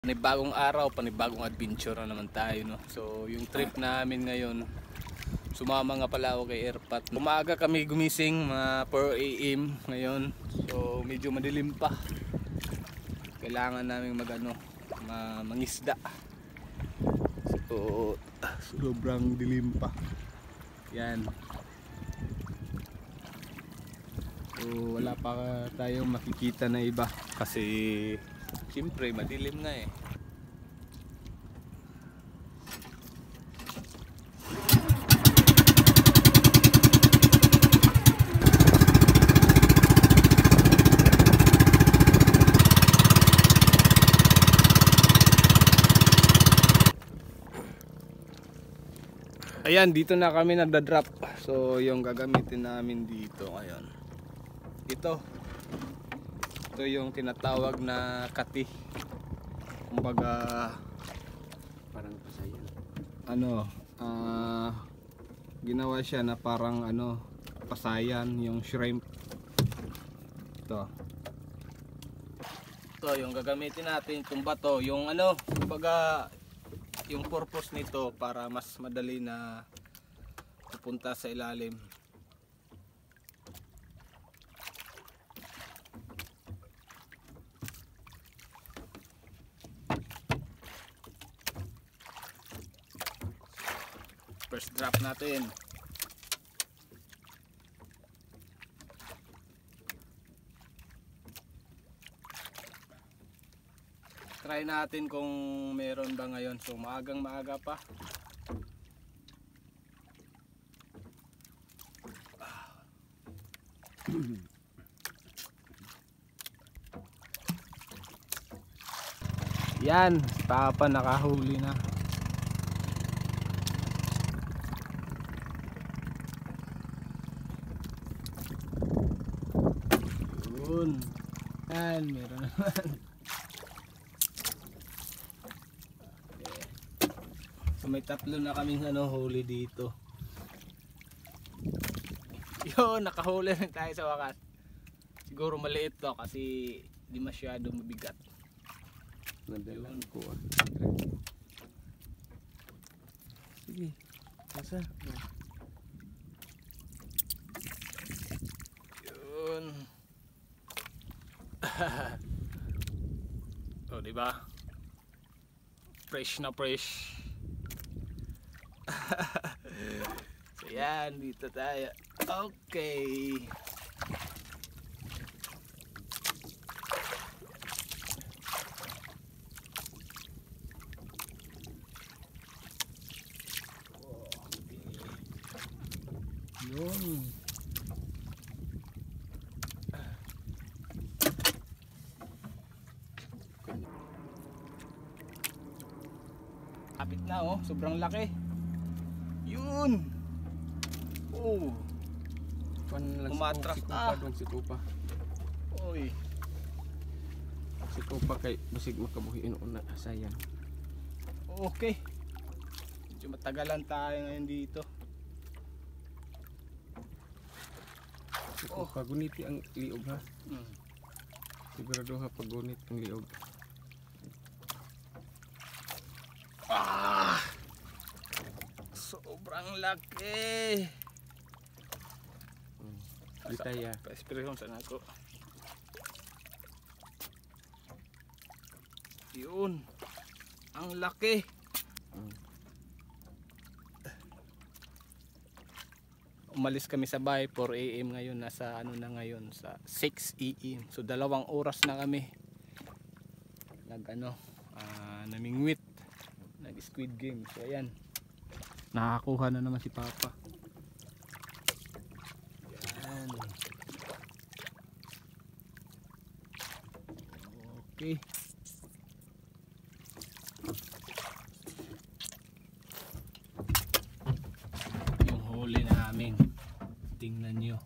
Panibagong araw, panibagong adventure na naman tayo, no? So yung trip namin ngayon, sumama nga pala ako kay Airpat. Umaga kami gumising, mga 4 AM ngayon. So medyo madilim pa. Kailangan namin mangisda. So sobrang dilim pa. Yan. So wala pa tayong makikita na iba kasi siyempre madilim na eh. Ayan, dito na kami nagda-drop. So yung gagamitin namin dito ngayon, ito yung tinatawag na kati. Kumbaga parang pasayan. Ginawa siya na parang pasayan, yung shrimp. Ito yung gagamitin natin, itong bato, yung kumbaga yung purpose nito para mas madali na pupunta sa ilalim. First drop natin. Try natin kung meron ba ngayon. So maagang maaga pa. Yan, si Papa nakahuli na. Yun. Yan, meron naman. So may tatlo na kaming huli dito. Yun, nakahuli rin tayo sa wakas. Siguro maliit to kasi di masyado mabigat. Nadalan ko. Sige. Asa? Yun. Oh, di ba? Fresh na fresh. So yan, dito tayo. Okay. Yun. Kapit na oh, sobrang laki. Yun. Oh. Umatras na. Si Tupa. Oy. Si Tupa kay basig makabuhiin una sayang. Okay. Medyo matagalan tayo ngayon dito. Si Tupa guniti ang liog ha. Sigurado ha pagunit ang liog. Sobrang laki. Bitaya. Pa-spray sa nako. Yun. Ang laki. Umalis kami sa bahay 4 AM ngayon, nasa na ngayon sa 6 AM. So 2 oras na kami. Namingwit. Nag-squid game. So ayan. Nakakuha na naman si Papa. Yan. Okay. Yung huli namin. Tingnan nyo.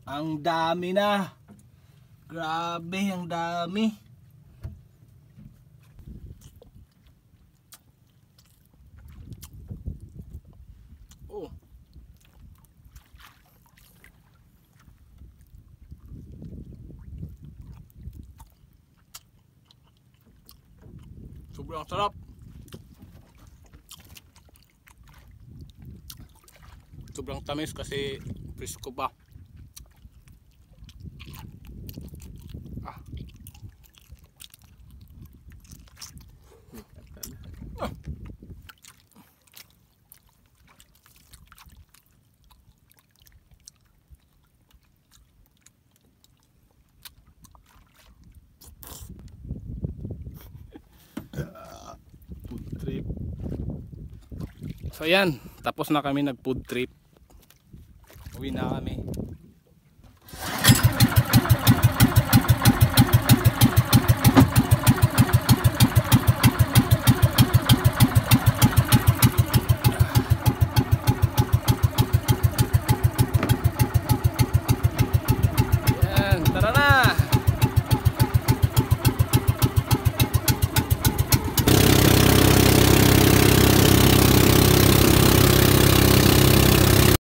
Ang dami na. Grabe, ang dami. Oh. Sobrang sarap. Sobrang tamis kasi presko pa. Ah. Ah. Food trip. So ayan, tapos na kami nag food trip. Uwi na kami.